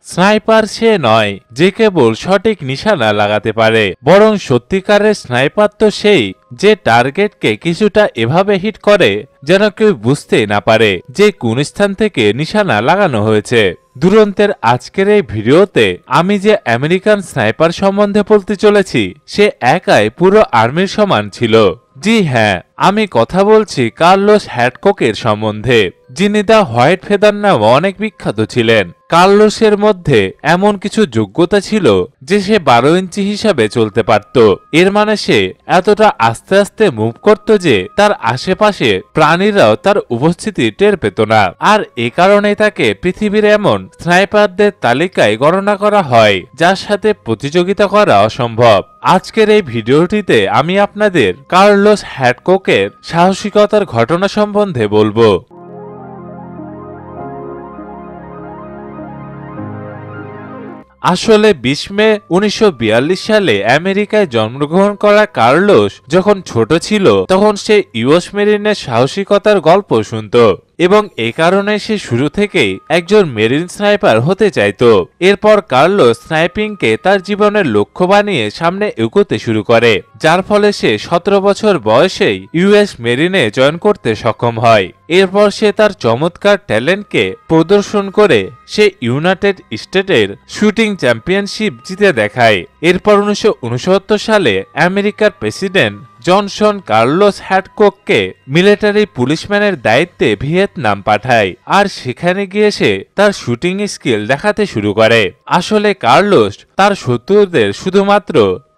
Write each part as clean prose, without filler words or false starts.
Sniper সে নয় যে কেবল সঠিক নিশানা লাগাতে পারে, বরং সত্যিকারের স্নাইপার তো সেই যে টার্গেটকে কিছুটা এভাবে হিট করে যেন কেউ বুঝতে না পারে যে কোন স্থান থেকে নিশানা লাগানো হয়েছে। দুরন্তের আজকের এই ভিডিওতে আমি যে আমেরিকান স্নাইপার সম্বন্ধে বলতে চলেছি সে একাই পুরো আর্মির সমান ছিল। জি হ্যাঁ, আমি কথা বলছি কার্লোস হ্যাডককের সম্বন্ধে, যিনি দ্য হোয়াইট ফেদার নামে অনেক বিখ্যাত ছিলেন। কার্লোসের মধ্যে এমন কিছু যোগ্যতা ছিল যে সে 12 ইঞ্চি হিসাবে চলতে পারত। এর মানে সে এতটা আস্তে আস্তে মুভ করত যে তার আশেপাশে প্রাণীরাও তার উপস্থিতি টের পেত না। আর এ কারণেই তাকে পৃথিবীর এমন স্নাইপারদের তালিকায় গণনা করা হয় যার সাথে প্রতিযোগিতা করা অসম্ভব। আজকের এই ভিডিওটিতে আমি আপনাদের কার্লোস হ্যাডককের সাহসিকতার ঘটনা সম্বন্ধে বলবো। আসলে 20 মে 1942 সালে আমেরিকায় জন্মগ্রহণ করা কার্লোস যখন ছোট ছিল তখন সে ইউএস মেরিনের সাহসিকতার গল্প শুনত এবং এ কারণে সে শুরু থেকেই একজন মেরিন স্নাইপার হতে চাইত। এরপর কার্লোস স্নাইপিংকে তার জীবনের লক্ষ্য বানিয়ে সামনে এগোতে শুরু করে, যার ফলে সে 17 বছর বয়সেই ইউএস মেরিনে জয়েন করতে সক্ষম হয়। এরপর সে তার চমৎকার ট্যালেন্টকে প্রদর্শন করে সে ইউনাইটেড স্টেটের শুটিং চ্যাম্পিয়নশিপ জিতে দেখায়। এরপর 1969 সালে আমেরিকার প্রেসিডেন্ট জনসন কার্লোস হ্যাডকককে মিলিটারি পুলিশম্যানের দায়িত্বে ভিয়েতনাম পাঠায়, আর সেখানে গিয়ে সে তার শুটিং স্কিল দেখাতে শুরু করে। আসলে কার্লোস তার শত্রুদের শুধুমাত্র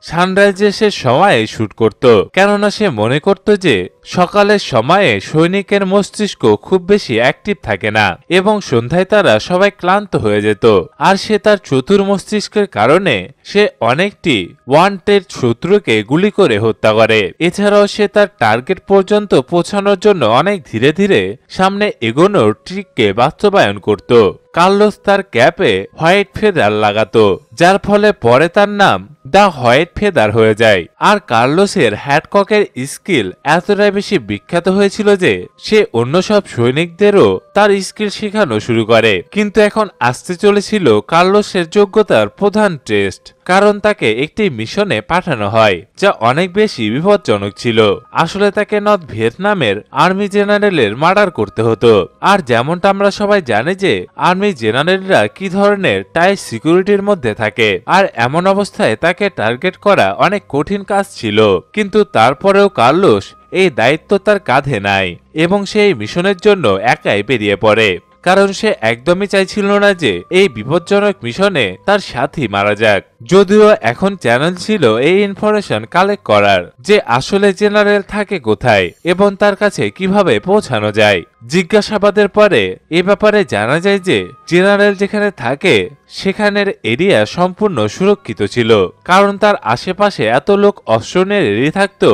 সানরাইজেসের সময়ে শুট করত, কেননা সে মনে করত যে সকালের সময়ে সৈনিকের মস্তিষ্ক খুব বেশি অ্যাক্টিভ থাকে না এবং সন্ধ্যায় তারা সবাই ক্লান্ত হয়ে যেত। আর সে তার চতুর মস্তিষ্কের কারণে সে অনেকটি ওয়ান্টেড শত্রুকে গুলি করে হত্যা করে। এছাড়াও সে তার টার্গেট পর্যন্ত পৌঁছানোর জন্য অনেক ধীরে ধীরে সামনে এগোনোর ট্রিককে বাস্তবায়ন করত। কার্লোস তার ক্যাপে হোয়াইট ফেদার লাগাতো, যার ফলে পরে তার নাম দ্য হোয়াইট ফেদার হয়ে যায়। আর কার্লোসের হ্যাডককের স্কিল এতটাই বেশি বিখ্যাত হয়েছিল যে সে অন্য সব সৈনিকদেরও তার স্কিল শেখানো শুরু করে। কিন্তু এখন আসতে চলেছিল কার্লোসের যোগ্যতার প্রধান টেস্ট, কারণ তাকে একটি মিশনে পাঠানো হয় যা অনেক বেশি বিপজ্জনক ছিল। আসলে তাকে নর্থ ভিয়েতনামের আর্মি জেনারেলের মার্ডার করতে হতো। আর যেমনটা আমরা সবাই জানি যে আর্মি জেনারেলরা কি ধরনের টাইট সিকিউরিটির মধ্যে থাকে, আর এমন অবস্থায় তাকে টার্গেট করা অনেক কঠিন কাজ ছিল। কিন্তু তারপরেও কার্লোস এই দায়িত্ব তার কাঁধে নেয় এবং সেই মিশনের জন্য একাই বেরিয়ে পড়ে, কারণ সে একদমই চাইছিল না যে এই বিপজ্জনক মিশনে তার সাথী মারা যাক। যদিও এখন চ্যানেল ছিল এই ইনফরমেশন কালেক্ট করার যে আসলে জেনারেল থাকে কোথায় এবং তার কাছে কিভাবে পৌঁছানো যায়। জিজ্ঞাসাবাদের পরে এ ব্যাপারে জানা যায় যে জেনারেল যেখানে থাকে সেখানের এরিয়া সম্পূর্ণ সুরক্ষিত ছিল, কারণ তার আশেপাশে এত লোক অস্ত্র নিয়ে রেডি থাকতো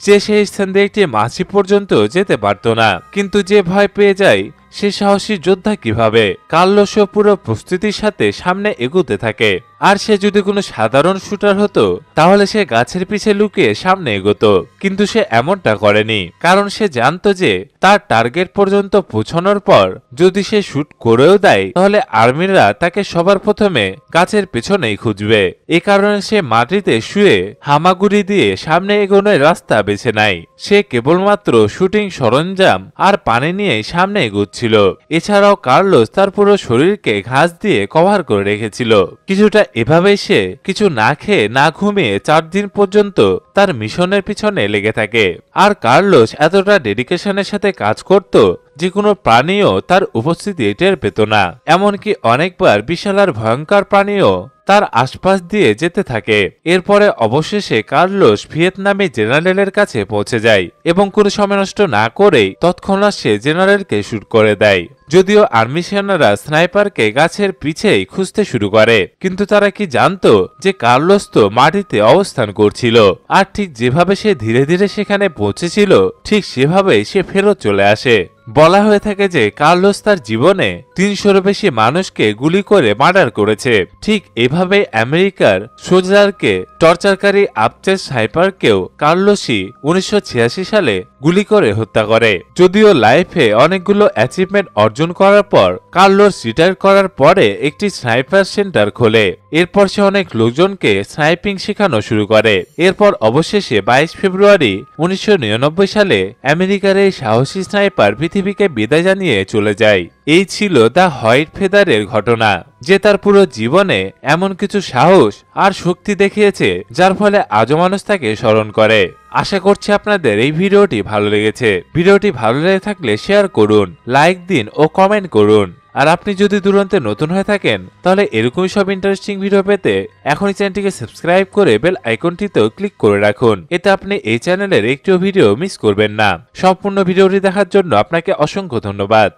যে সেই স্থান দিয়ে একটি মাছি পর্যন্ত যেতে পারত না। কিন্তু যে ভয় পেয়ে যায় সে সাহসী যোদ্ধা কিভাবে? কার্লোসও পুরো প্রস্তুতির সাথে সামনে এগোতে থাকে। আর সে যদি কোনো সাধারণ শুটার হতো তাহলে সে গাছের পিছে লুকিয়ে সামনে এগোতো, কিন্তু সে এমনটা করেনি, কারণ সে জানতো যে তার টার্গেট পর্যন্ত পৌঁছানোর পর যদি সে শুট করেও দেয় তাহলে আর্মিরা তাকে সবার প্রথমে গাছের পেছনেই খুঁজবে। এ কারণে সে মাটিতে শুয়ে হামাগুড়ি দিয়ে সামনে এগোনোর রাস্তা বেছে নেয়। সে কেবলমাত্র শুটিং সরঞ্জাম আর পানি নিয়ে সামনে এগোচ্ছিল। এছাড়াও কার্লোস তার পুরো শরীরকে ঘাস দিয়ে কভার করে রেখেছিল। কিছুটা এভাবেই সে কিছু না খেয়ে না ঘুমিয়ে 4 দিন পর্যন্ত তার মিশনের পিছনে লেগে থাকে। আর কার্লোস এতটা ডেডিকেশনের সাথে কাজ করত যে কোনো প্রাণীও তার উপস্থিতি টের পেত না। এমনকি অনেকবার বিশাল আর ভয়ঙ্কর প্রাণীও তার আশপাশ দিয়ে যেতে থাকে। এরপরে অবশেষে কার্লোস ভিয়েতনামী জেনারেলের কাছে পৌঁছে যায় এবং কোনো সময় নষ্ট না করেই তৎক্ষণাৎ সে জেনারেলকে শুট করে দেয়। যদিও আর্মি সেনারা স্নাইপারকে গাছের পিছেই খুঁজতে শুরু করে, কিন্তু তারা কি জানতো যে কার্লোস তো মাটিতে অবস্থান করছিল, আর ঠিক যেভাবে সে ধীরে ধীরে সেখানে পৌঁছেছিল ঠিক সেভাবেই সে ফেরত চলে আসে। বলা হয়ে থাকে যে কার্লোস তার জীবনে 300-এরও বেশি মানুষকে গুলি করে মার্ডার করেছে। ঠিক এভাবে আমেরিকার সোলজারকে টর্চারকারী আফজেল স্নাইপারকেও কার্লোসই 1986 সালে গুলি করে হত্যা করে। যদিও লাইফে অনেকগুলো অ্যাচিভমেন্ট অর্জন করার পর কার্লোস রিটায়ার করার পরে একটি স্নাইপার সেন্টার খোলে। এরপর সে অনেক লোকজনকে স্নাইপিং শেখানো শুরু করে। এরপর অবশেষে 22 ফেব্রুয়ারি 1999 সালে আমেরিকার এই সাহসী স্নাইপার পৃথিবীকে বিদায় জানিয়ে চলে যায়। এই ছিল দ্য হোয়াইট ফেদারের ঘটনা, যে তার পুরো জীবনে এমন কিছু সাহস আর শক্তি দেখিয়েছে যার ফলে আজও মানুষ তাকে স্মরণ করে। আশা করছি আপনাদের এই ভিডিওটি ভালো লেগেছে। ভিডিওটি ভালো লেগে থাকলে শেয়ার করুন, লাইক দিন ও কমেন্ট করুন। আর আপনি যদি দুরন্তে নতুন হয়ে থাকেন তাহলে এরকমই সব ইন্টারেস্টিং ভিডিও পেতে এখনই চ্যানেলটিকে সাবস্ক্রাইব করে বেল আইকনটিতেও ক্লিক করে রাখুন। এতে আপনি এই চ্যানেলের একটিও ভিডিও মিস করবেন না। সম্পূর্ণ ভিডিওটি দেখার জন্য আপনাকে অসংখ্য ধন্যবাদ।